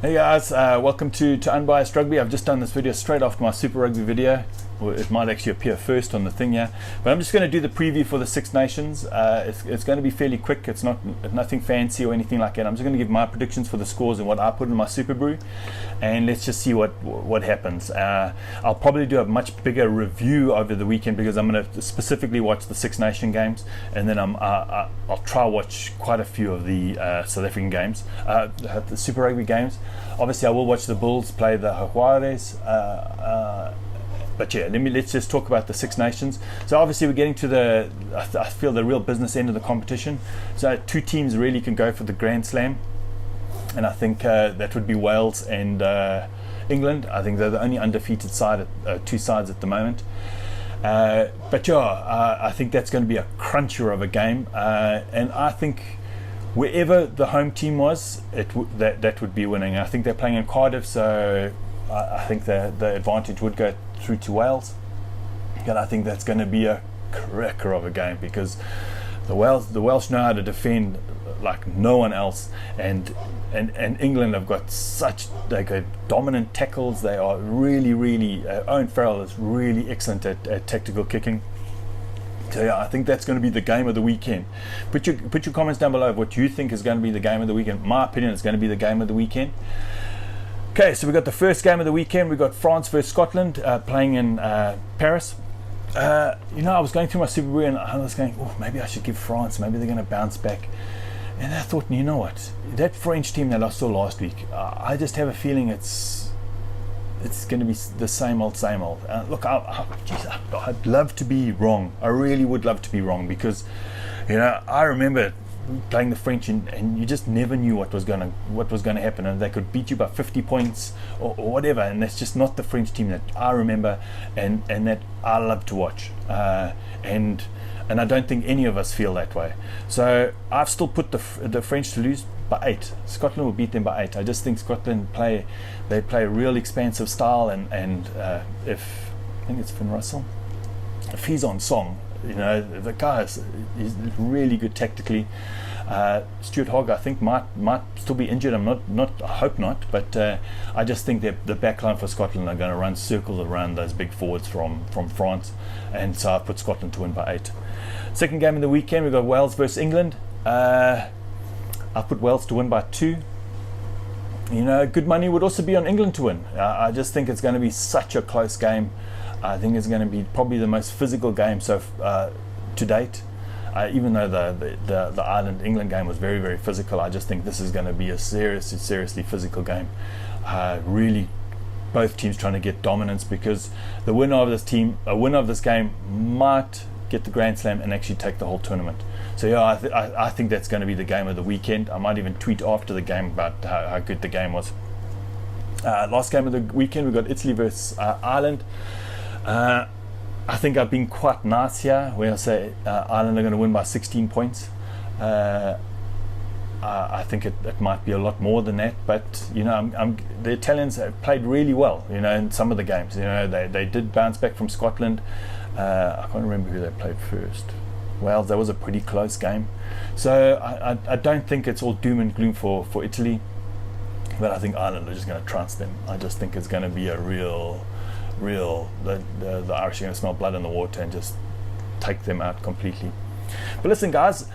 Hey guys, welcome to Unbiased Rugby. I've just done this video straight after my Super Rugby video. Well, it might actually appear first on the thing here, but I'm just going to do the preview for the Six Nations. It's going to be fairly quick. It's nothing fancy or anything like that. I'm just going to give my predictions for the scores and what I put in my Super Brew, and let's just see what happens. I'll probably do a much bigger review over the weekend because I'm going to specifically watch the Six Nation games, and then I'll try watch quite a few of the South African games, the Super Rugby games. Obviously, I will watch the Bulls play the Jaguares. But yeah, let's just talk about the Six Nations. So obviously we're getting to I feel the real business end of the competition. So two teams really can go for the Grand Slam, and I think that would be Wales and England. I think they're the only undefeated side, two sides at the moment. But yeah, I think that's going to be a cruncher of a game, and I think wherever the home team was, that would be winning. I think they're playing in Cardiff, so I think the advantage would go through to Wales, and I think that's going to be a cracker of a game because the Welsh know how to defend like no one else, and England have got dominant tackles. They are really Owen Farrell is really excellent at tactical kicking. So yeah, I think that's going to be the game of the weekend. Put your comments down below of what you think is going to be the game of the weekend. My opinion is going to be the game of the weekend. Okay, so we got the first game of the weekend. We got France versus Scotland playing in Paris. I was going through my Super Bowl and I was going, oh, maybe I should give France. Maybe they're going to bounce back. And I thought, you know what? That French team that I saw last week, I just have a feeling it's going to be the same old. Look, I'd love to be wrong. I really would love to be wrong because, I remember playing the French and you just never knew what was going to happen, and they could beat you by 50 points or whatever, and that's just not the French team that I remember and that I love to watch, and I don't think any of us feel that way. So I've still put the French to lose by 8. Scotland will beat them by 8. I just think Scotland play a real expansive style, and if I think it's Finn Russell, if he's on song, the guy is really good tactically. Stuart Hogg, I think, might still be injured. I hope not, but I just think that the backline for Scotland are going to run circles around those big forwards from France, and so I put Scotland to win by 8. Second game of the weekend, we've got Wales versus England. I put Wales to win by 2. Good money would also be on England to win. I just think it's going to be such a close game. I think it's going to be probably the most physical game to date. Even though the Ireland-England game was very, very physical, I just think this is going to be a seriously physical game. Really, both teams trying to get dominance because the winner of this game might get the Grand Slam and actually take the whole tournament. So yeah, I think that's going to be the game of the weekend. I might even tweet after the game about how good the game was. Last game of the weekend, we got Italy versus Ireland. I think I've been quite nice here where I say Ireland are going to win by 16 points. I think it might be a lot more than that, but the Italians have played really well in some of the games. They did bounce back from Scotland. I can't remember who they played first. Wales, that was a pretty close game. So I don't think it's all doom and gloom for Italy, but I think Ireland are just going to trounce them. I just think it's going to be a real the Irish are going to smell blood in the water and just take them out completely. But listen, guys,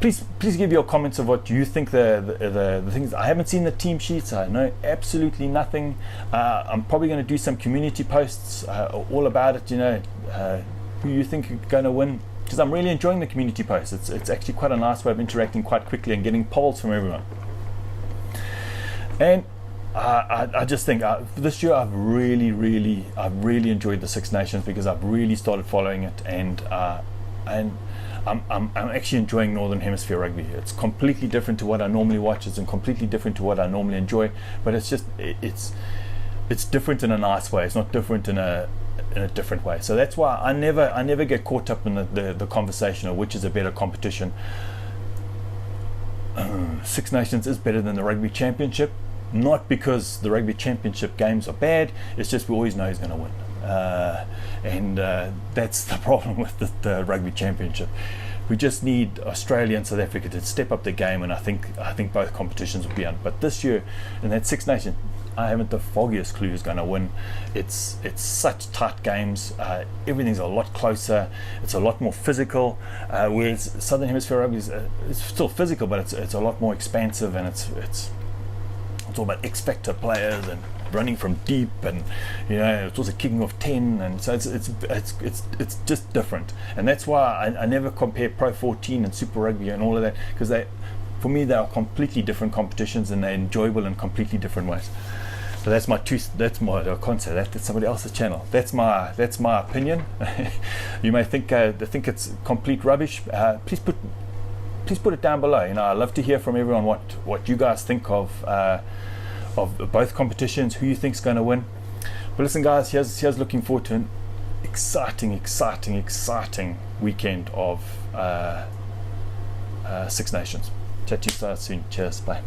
please give your comments of what you think the things. I haven't seen the team sheets. I know absolutely nothing. I'm probably going to do some community posts all about it. Who you think are going to win, because I'm really enjoying the community posts. It's actually quite a nice way of interacting quite quickly and getting polls from everyone. And I just think this year I've really enjoyed the Six Nations because I've really started following it, and I'm actually enjoying Northern Hemisphere rugby. It's completely different to what I normally watch. It's completely different to what I normally enjoy, but it's different in a nice way. It's not different in a different way. So that's why I never get caught up in the conversation of which is a better competition. Six Nations is better than the Rugby Championship. Not because the Rugby Championship games are bad, it's just we always know who's going to win. And that's the problem with the Rugby Championship. We just need Australia and South Africa to step up the game, and I think both competitions will be on. But this year, in that Six Nations, I haven't the foggiest clue who's going to win. It's such tight games. Everything's a lot closer. It's a lot more physical. Whereas Southern Hemisphere rugby is it's still physical, but it's a lot more expansive, and it's all about X factor players and running from deep, and it's also kicking off 10, and so it's just different. And that's why I never compare Pro 14 and Super Rugby and all of that, because for me they are completely different competitions, and they're enjoyable in completely different ways. So that's my I can't say that, that's somebody else's channel. That's my opinion. You may think it's complete rubbish. Please put it down below. I love to hear from everyone what you guys think of both competitions, who you think's going to win. But listen, guys, here's looking forward to an exciting weekend of Six Nations. Chat to you guys soon. Cheers, bye.